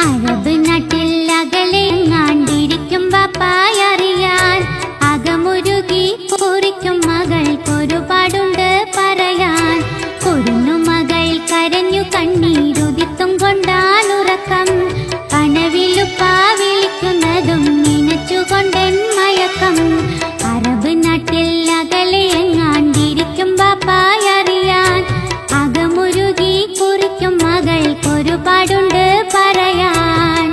Arab നാട്ടിൽ അകലെങ്ങാണ്ടിരിക്കും ബാപ്പായറിയാൻ അകമുരുകി കുറിക്കും മകൾക്കൊരുപാടുണ്ട് പറയാൻ. കുരുന്നുമകൾ കരഞ്ഞു കണ്ണീരുദിത്തും കൊണ്ടാണുറക്കം. കനവിലുപ്പാ വിളിക്കുന്നതും നനച്ചുകൊണ്ടെൻ മയക്കം. അറബ് നാട്ടിൽ അകലെങ്ങാണ്ടിരിക്കും ബാപ്പായറിയാൻ അകമുരുകി കുറിക്കും മകൾക്കൊരുപാടുണ്ട് പറയാൻ.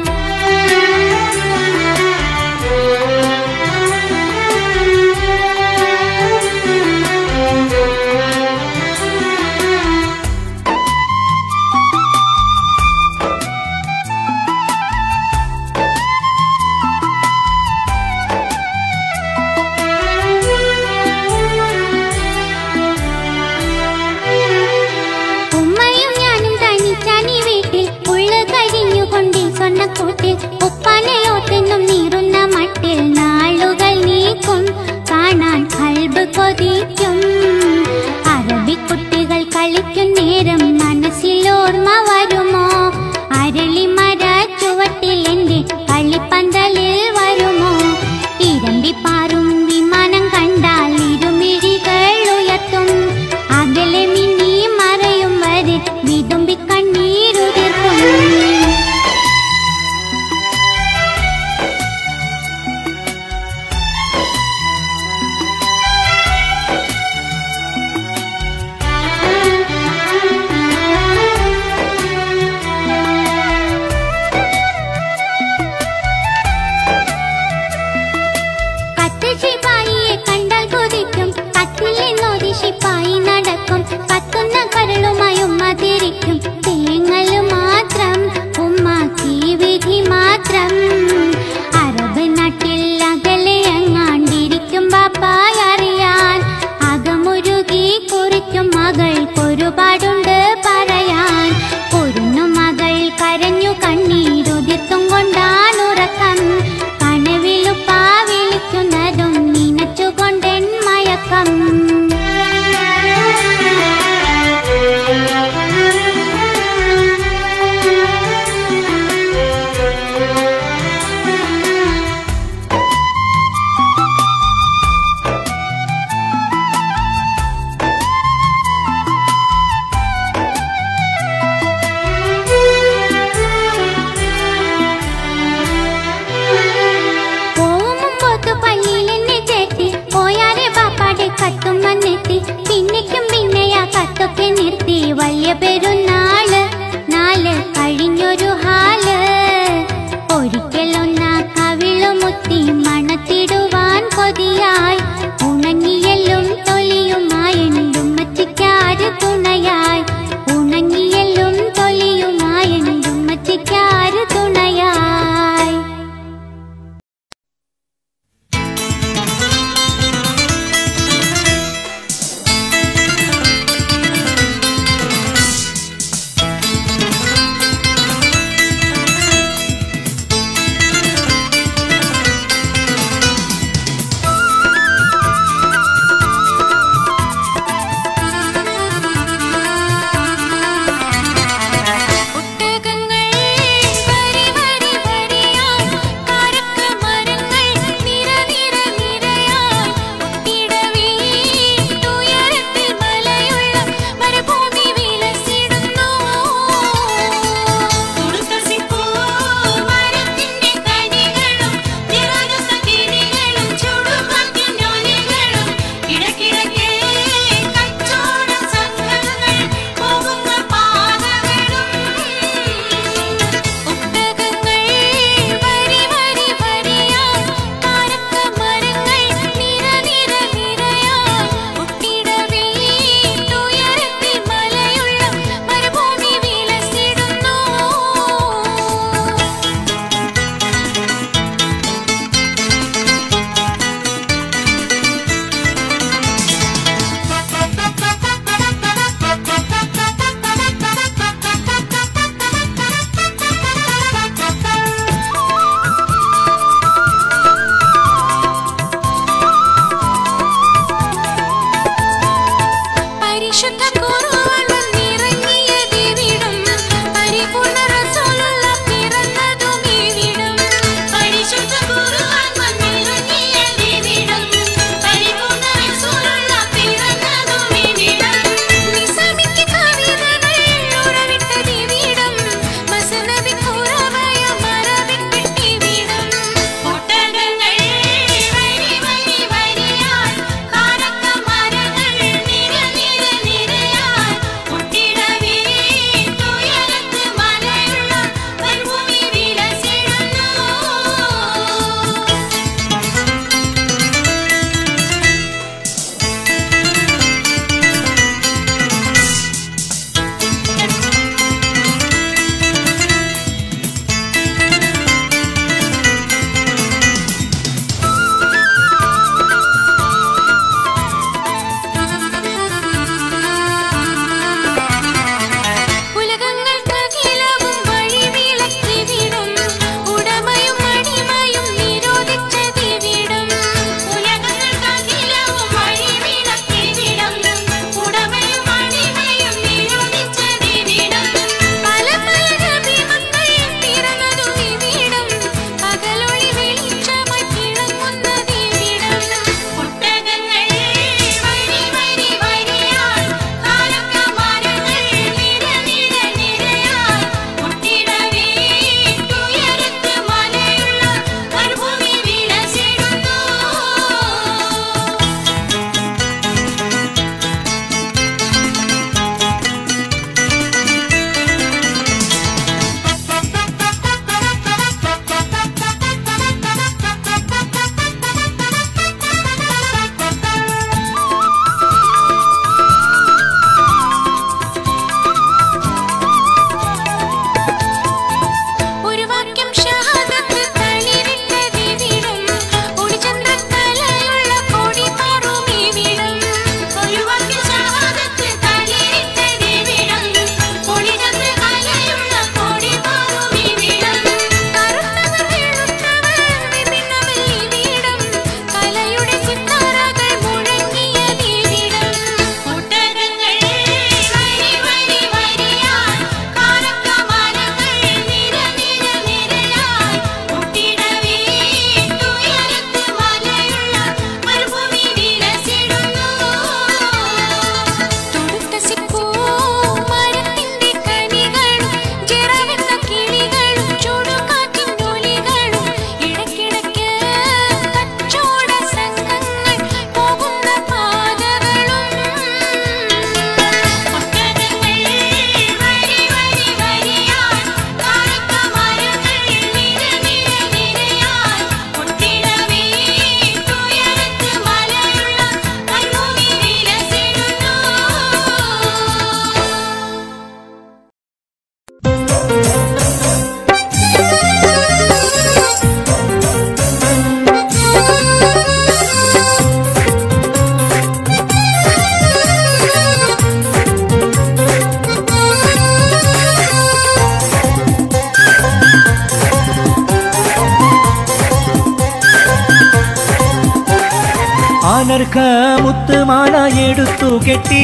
ആനർഘ മുത്തുമാല എടുത്തു കെട്ടി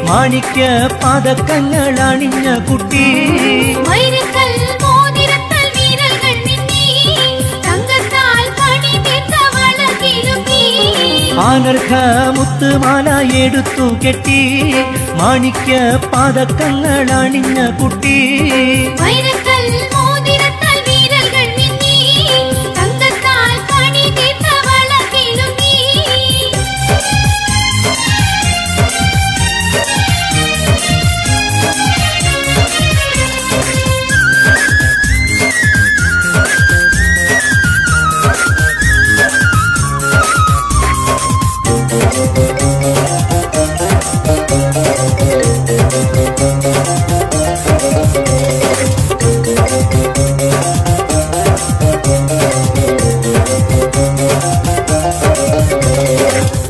മാണിക്യ പതക്കങ്ങൾ അണിഞ്ഞ കുട്ടി ആനർഘ മുത്തുമാല എടുത്തു കെട്ടി മാണിക്യ പതക്കങ്ങൾ അണിഞ്ഞ കുട്ടി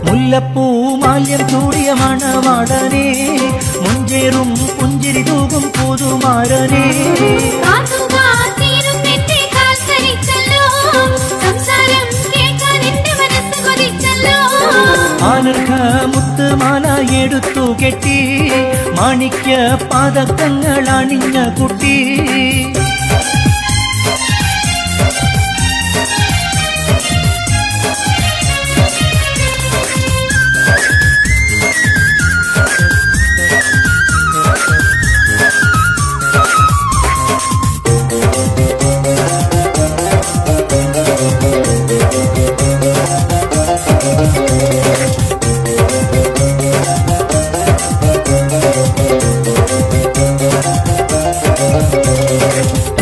മുല്ലപ്പൂമാല്യം ചൂടിയ മണവാടനെ മുഞ്ചേറും പുഞ്ചിരി തൂകും പുതുമാരനെ ആനർഘ മുത്തുമാല എടുത്തു കെട്ടി മാണിക്യ പതക്കങ്ങൾ അണിഞ്ഞ കുട്ടി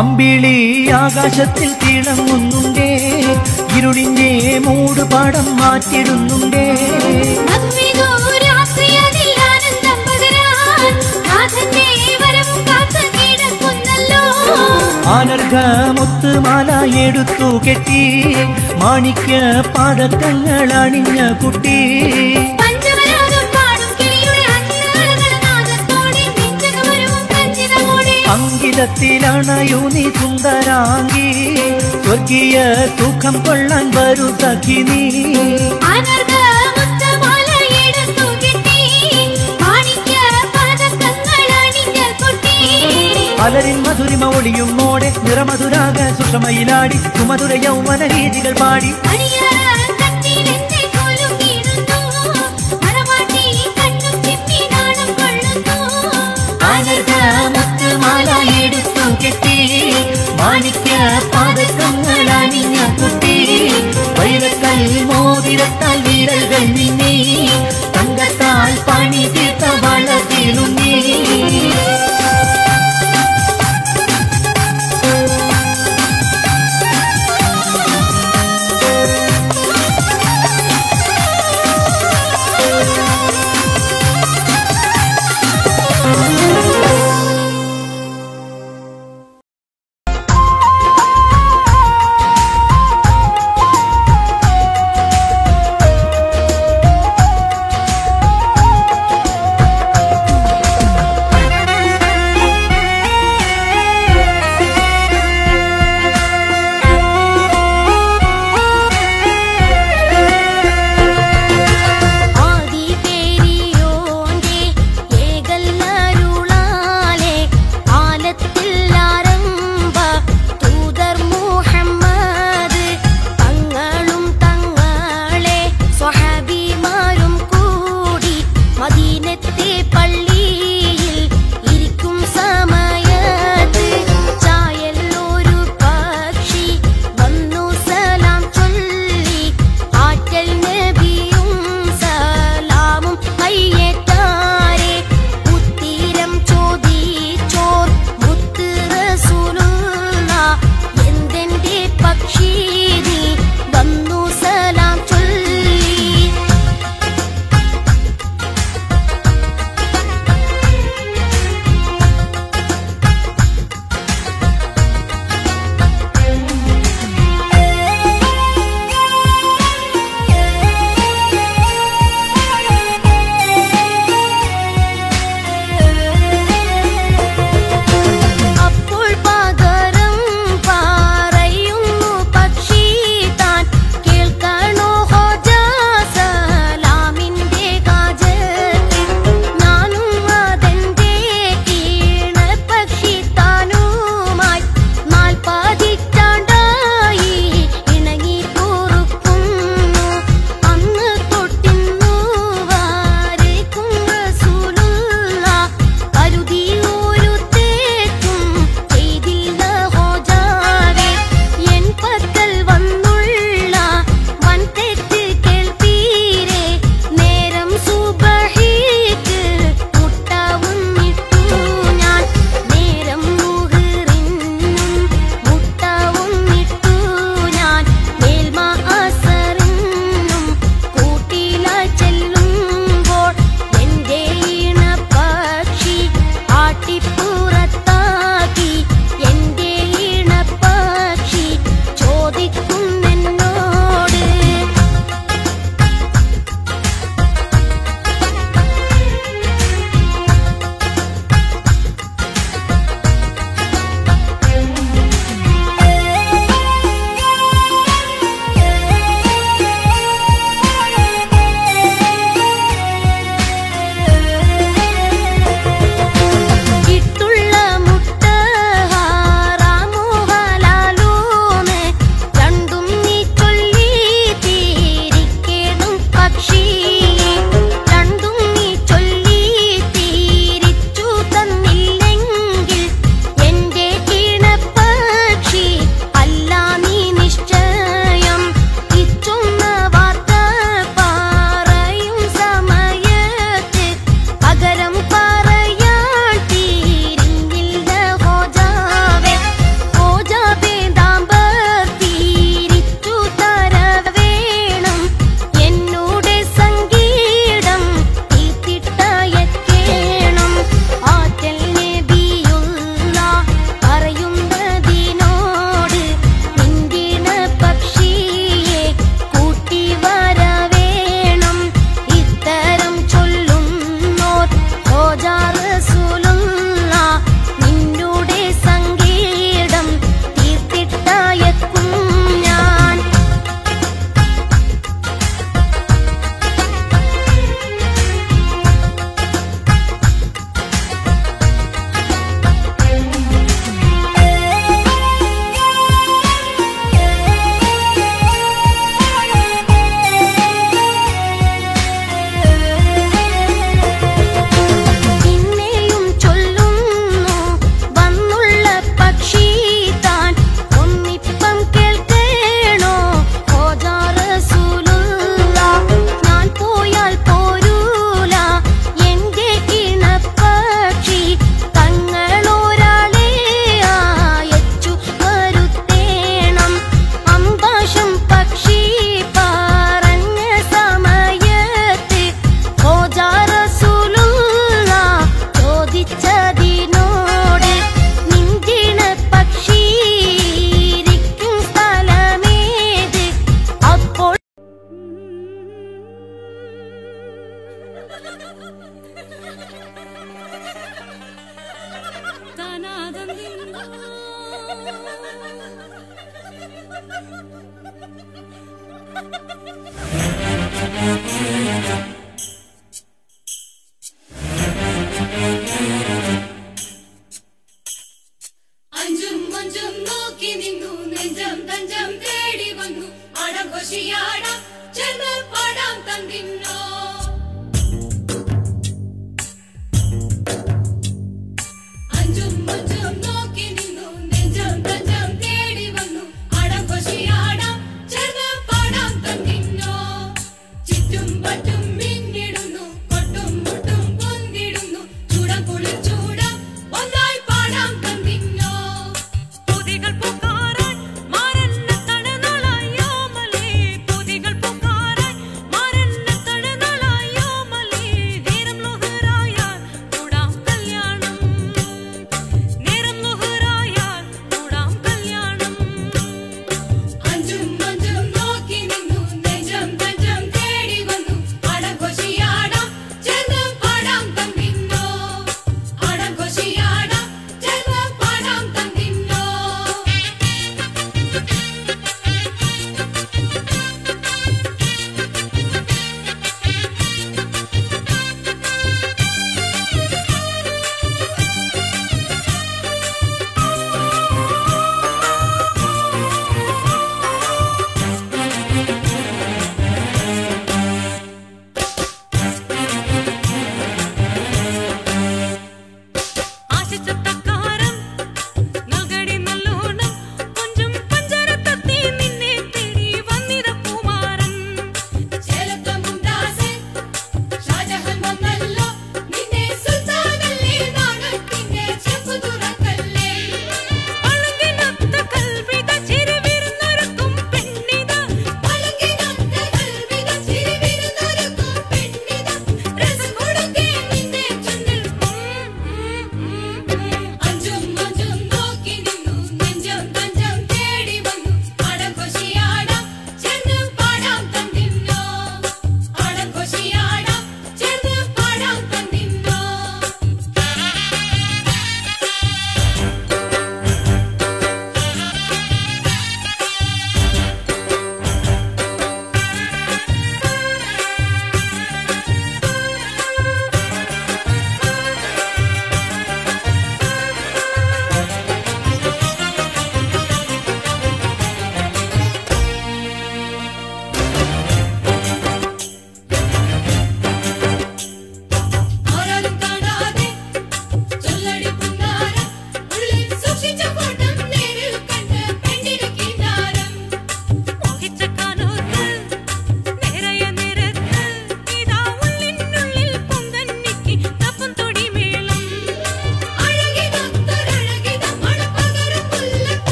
അമ്പിളി ആകാശത്തിൽ തിളങ്ങുന്നുണ്ടേ ഇരുളിന്റെ മൂടുപാടം മാറ്റിടുന്നുണ്ടേ ആനർഘ മുത്തുമാല എടുത്തു കെട്ടി മാണിക്യ പതക്കങ്ങൾ അണിഞ്ഞ കുട്ടി അങ്കിതത്തിലണയൂനി സുന്ദരാംഗി സ്വർഗീയ സുഖം കൊള്ളാൻ വരൂ സഖി നീ അലരിൻ മധുരിമ ഒളിയും മോടെ നിറമധുരാഗ സുഷമയിലാടി സുമധുര യൗവന രീതികൾ പാടി മാണിക്യ പതക്കങ്ങൾ അണിഞ്ഞ കുട്ടി വൈരക്കൽ മോതിരത്താൽ വീരകൾ നിന്നേ തങ്കത്താൽ പണി തീർത്ത വളർത്തിലുന്നേ അഞ്ചും മഞ്ചും നോക്കി നിന്നു നെഞ്ചം തഞ്ചം തേടി വന്നു അടഘോഷിയാടാം ചേർന്ന് പാടാം തന്നിന്നോ അഞ്ചും മഞ്ചും നോക്കി നിന്നു നെഞ്ചം തഞ്ചം തേടി വന്നു അടഘോഷിയാടാം ചേർന്ന് പാടാം തന്നിന്നോ ചുറ്റും പറ്റും മിന്നിടുന്നു കൊട്ടും മുട്ടും പൊന്തിടുന്നു ചൂടം കുളിർ ചൂടം ഒന്നായി പാടാം തന്നിന്നോ പുതികൾ പൂക്കാറായി മാറന്ന തണനാളായോ മലേ പുതികൾ പൂക്കാറായി മാറന്ന തണനാളായോ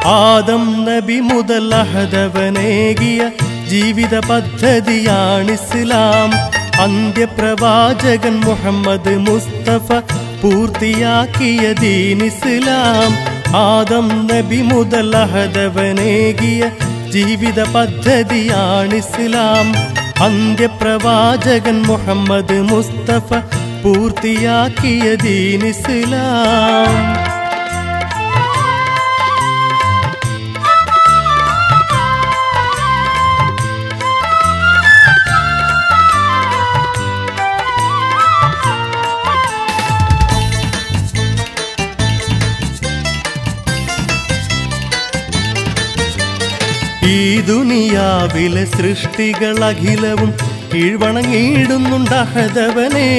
ആദം നബി മുതൽ അഹദവനേകിയ ജീവിത പദ്ധതിയാണിസ്ലാം. അന്ത്യപ്രവാചകൻ മുഹമ്മദ് മുസ്തഫ പൂർത്തിയാക്കിയ ദീനിസ്ലാം. ആദം നബി മുതൽ അഹദവനേകിയ ജീവിത പദ്ധതിയാണിസ്ലാം. അന്ത്യപ്രവാചകൻ മുഹമ്മദ് മുസ്തഫ പൂർത്തിയാക്കിയ ദീനിസ്ലാം. ഈ ദുനിയാവിലെ സൃഷ്ടികളഖിലവും കീഴ്വണങ്ങിയിടുന്നുണ്ട് അഹദവനെ.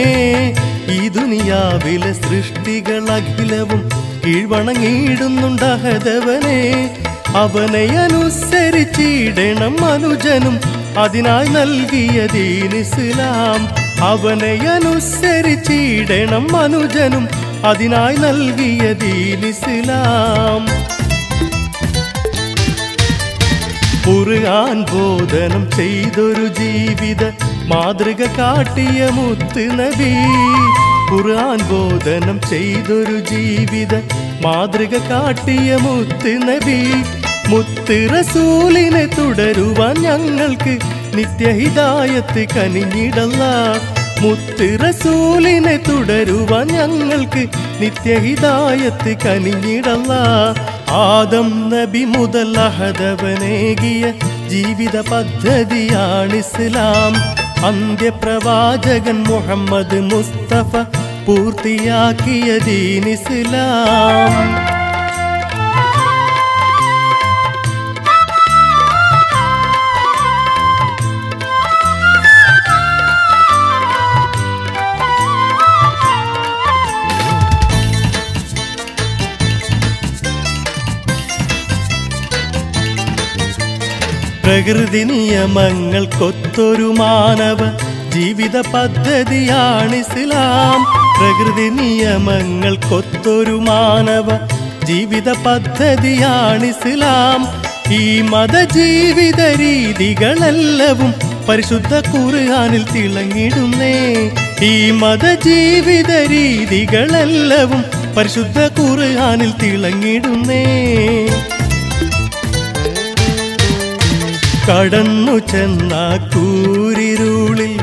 ഈ ദുനിയാവിലെ സൃഷ്ടികളഖിലവും കീഴ്വണങ്ങിയിടുന്നുണ്ട് അഹദവനെ. അവനെ അനുസരിച്ചിടണം മനുജനും അതിനായി നൽകിയ ദീനിസ്ലാം. അവനെ അനുസരിച്ചിടണം മനുജനും അതിനായി നൽകിയ ദീനിസ്ലാം. ഖുർആൻ ബോധനം ചെയ്തൊരു ജീവിത മാതൃക കാട്ടിയ മുത്ത് നബി. ഖുർആൻ ബോധനം ചെയ്തൊരു ജീവിത മാതൃക കാട്ടിയ മുത്ത് നബി. മുത്ത് റസൂലിനെ തുടരുവാൻ ഞങ്ങൾക്ക് നിത്യഹിദായത്ത് കനിഞ്ഞിടല്ലാ. മുത്ത് റസൂലിനെ തുടരുവാൻ ഞങ്ങൾക്ക് നിത്യഹിദായത്ത് കനിഞ്ഞിടല്ലാ. ആദം നബി മുതൽ അഹദവനേകിയ ജീവിത പദ്ധതിയാണിസ്ലാം. അന്ത്യപ്രവാചകൻ മുഹമ്മദ് മുസ്തഫ പൂർത്തിയാക്കിയ ദീനിസ്ലാം. പ്രകൃതി നിയമങ്ങൾക്കൊത്തൊരു മാനവ ജീവിത പദ്ധതിയാണിസ്ലാം. പ്രകൃതി നിയമങ്ങൾക്കൊത്തൊരു മാനവ ജീവിത പദ്ധതിയാണിസ്ലാം. ഈ മതജീവിത രീതികളെല്ലവും പരിശുദ്ധ ഖുർആനിൽ തിളങ്ങിടുന്നേ. ഈ മതജീവിത രീതികളെല്ലവും പരിശുദ്ധ ഖുർആനിൽ തിളങ്ങിടുന്നേ. കടന്നു ചെന്ന കൂരിരുളിൽ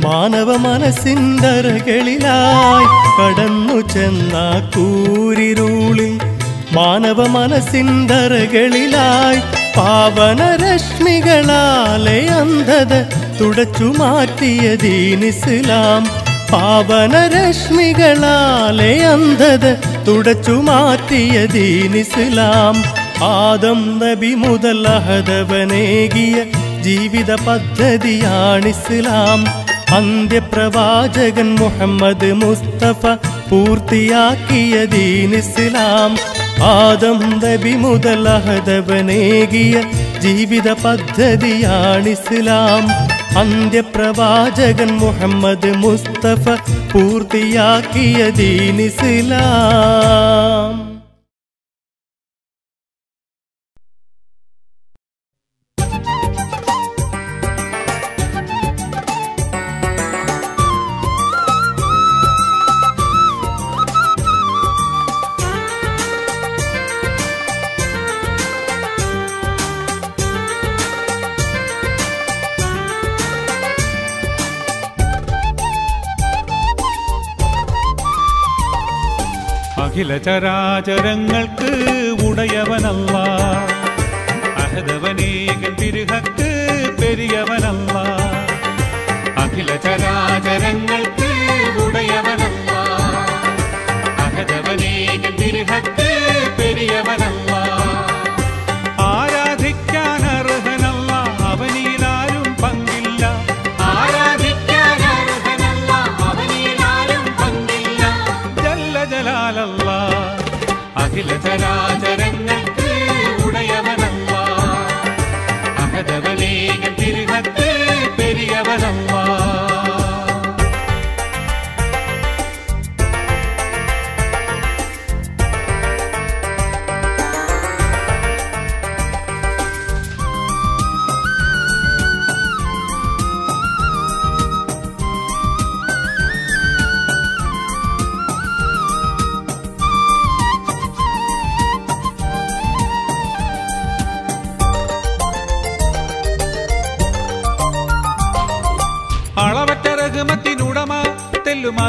മാനവ മനസ്സിൻ്ററകളിലായി. കടന്നു ചെന്ന കൂരിരുളിൽ മാനവ മനസ്സിൻ്ററകളിലായി. പാവനരശ്മികളാലെ അന്ധത തുടച്ചു മാറ്റിയ ദീനിസ്ലാം. പാവനരശ്മികളാലെ അന്ധത തുടച്ചു മാറ്റിയ ദീനിസ്ലാം. ആദം നബി മുതൽ അഹദവനേകിയ ജീവിത പദ്ധതിയാണിസ്ലാം. അന്ത്യപ്രവാചകൻ മുഹമ്മദ് മുസ്തഫ പൂർത്തിയാക്കിയ ദീനിസ്ലാം. ആദം നബി മുതൽ അഹദവനേകിയ ജീവിത പദ്ധതിയാണിസ്ലാം. അന്ത്യപ്രവാചകൻ മുഹമ്മദ് മുസ്തഫ പൂർത്തിയാക്കിയ ദീനിസ്ലാം. അഖില ചരാചരങ്ങൾക്ക് ഉടയവനല്ലാ. അഹദവനേകൻ തിരുഹക്ക് പെരിയവനല്ലാ. അഖില ചരാചരങ്ങൾക്ക് ഉടയവനല്ലാ. അഹദവനേകൻ തിരുഹക്ക് പെരിയവനല്ലാ. ആരാധിക്കാൻ അർഹനല്ല, അവനിലാരും പങ്കില്ല. ആരാധിക്കാൻ അർഹനല്ല, അവനിലാരും പങ്കില്ല. ജല്ല ജലാലല്ലാ. അഖില ചരാചരങ്ങൾക്ക് ഉടയവനല്ലാ. അഹദവനേകൻ തിരുഹക്ക് പെരിയവനല്ലാ.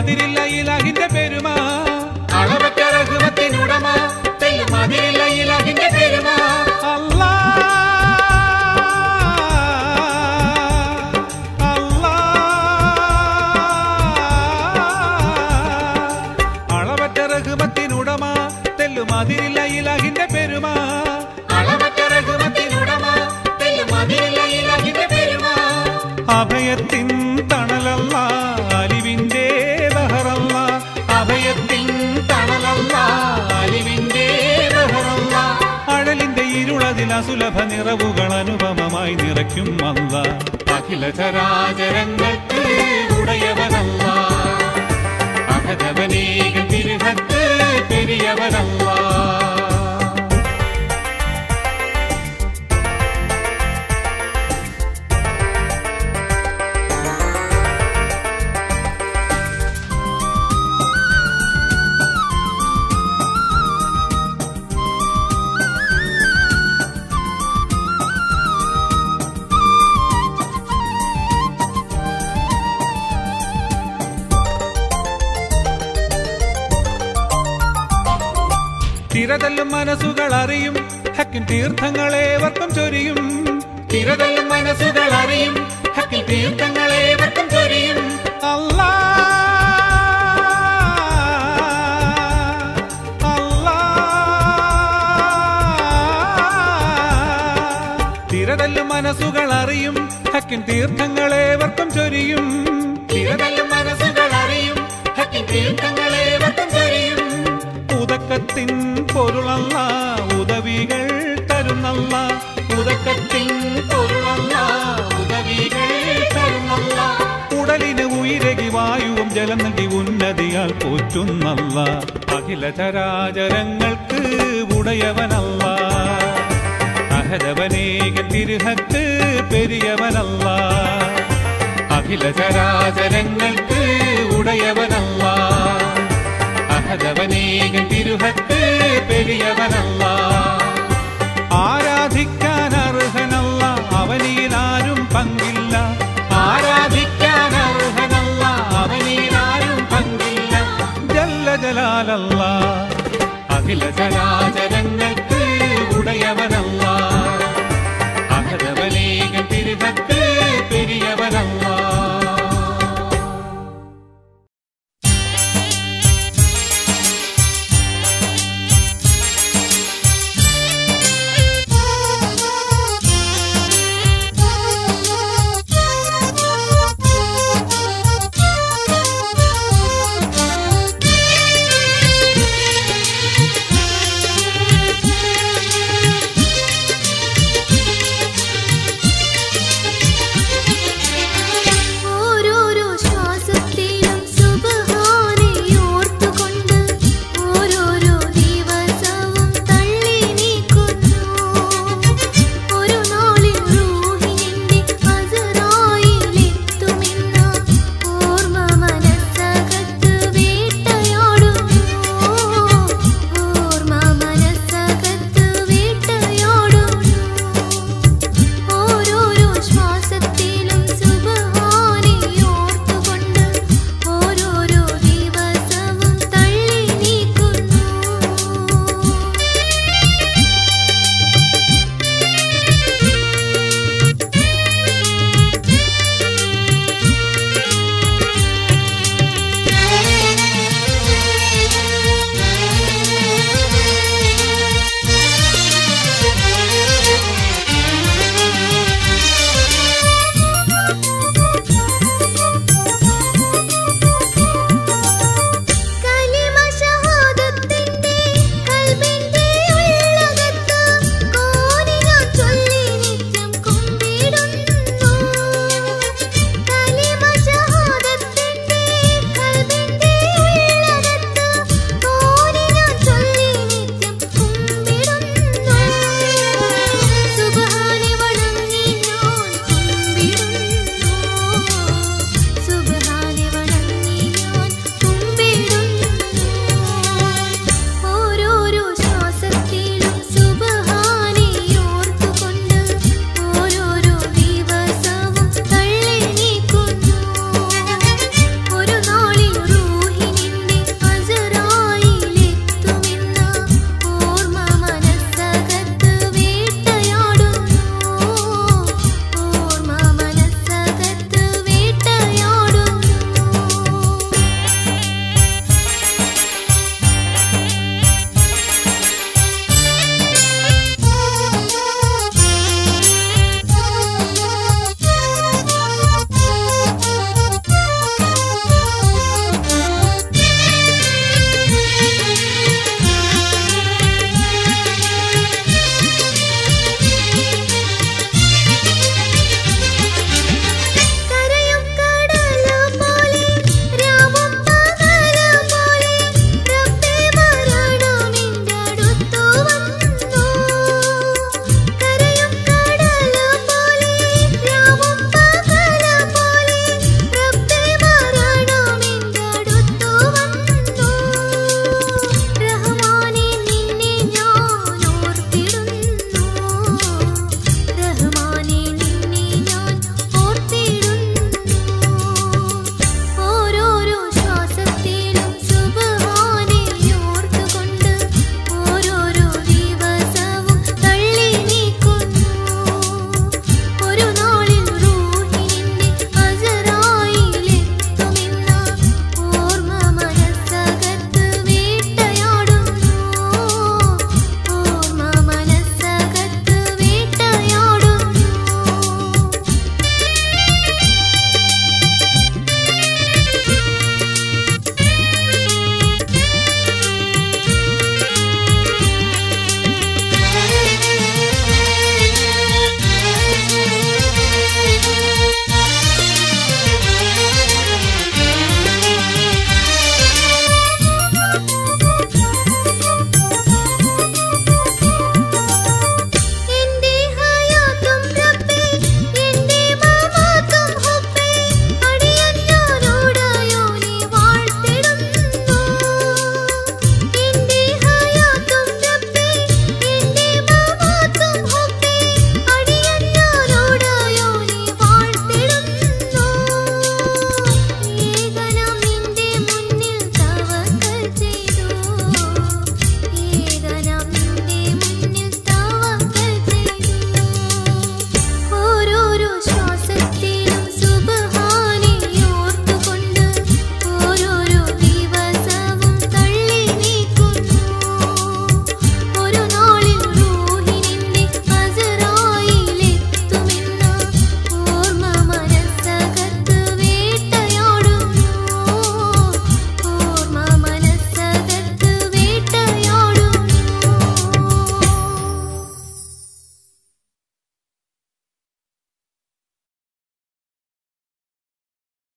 അതിരില്ല ഇലാഹിന്റെ പെരുമ അളവറ്റ റഹ്മത്തിനുടമ തെല്ലും അതിരില്ല ഇലാഹിന്റെ പെരുമ അല്ലാ അല്ലാ അളവറ്റ റഹ്മത്തിനുടമ തെല്ലും അതിരില്ല ഇലാഹിന്റെ പെരുമ അളവറ്റ റഹ്മത്തിനുടമ തെല്ലും അതിരില്ല ഇലാഹിന്റെ പെരുമ അഭയത്തിൻ തണലല്ല അലിവിന്റെ ബഹറല്ല അഭയത്തിൻ തണലല്ല അലിവിന്റെ ബഹറല്ല അഴലിന്റെ ഇരുളതിൽ അസുലഭ നിറവുകൾ അനുപമമായി നിറയ്ക്കും അല്ല അഖില ചരാചരങ്ങൾക്ക് ഉടയവനല്ല അഹദവനേകം തിരുഹത്ത് പെരിയവനല്ല തിരതല്ലും മനസ്സുകൾ അറിയും ഹക്കിൻ തീർത്ഥങ്ങളേവർക്കും ചൊരിയും തിരതല്ലും മനസ്സുകൾ അറിയും ഹക്കിൻ തീർത്ഥങ്ങളേവർക്കും ചൊരിയും അല്ലാ അല്ലാ തിരതല്ലും മനസ്സുകൾ അറിയും ഹക്കിൻ തീർത്ഥങ്ങളേവർക്കും ചൊരിയും തിരതല്ലും മനസ്സുകൾ അറിയും ഹക്കിൻ തീർത്ഥങ്ങളേവർക്കും ചൊരിയും ഉദക്കത്തിൻ പൊരുളല്ല ഉദവികൾ തരുന്നല്ല ഉദക്കത്തിൻ പൊരുളല്ല ഉദവികൾ തരുന്നല്ല ഉടലിന് ഉയരകി വായുവും ജലം നൽകി ഉന്നതിയാൽ പോറ്റുന്നല്ല അഖില ചരാചരങ്ങൾക്ക് ഉടയവനല്ല അഹദവനേകൻ തിരുഹത്ത് പെരിയവനല്ല അഖില ചരാചരങ്ങൾക്ക് ഉടയവനല്ല അഹദവനേകൻ തിരുഹത്ത് പെരിയവനല്ല ആരാധിക്കാൻ അർഹനല്ല അവനിലാരും പങ്കില്ല ആരാധിക്കാൻ അർഹനല്ല അവനിലാരും പങ്കില്ല ജല്ല ജലാലല്ല അഖില ചരാചരങ്ങൾക്ക് ഉടയവൻ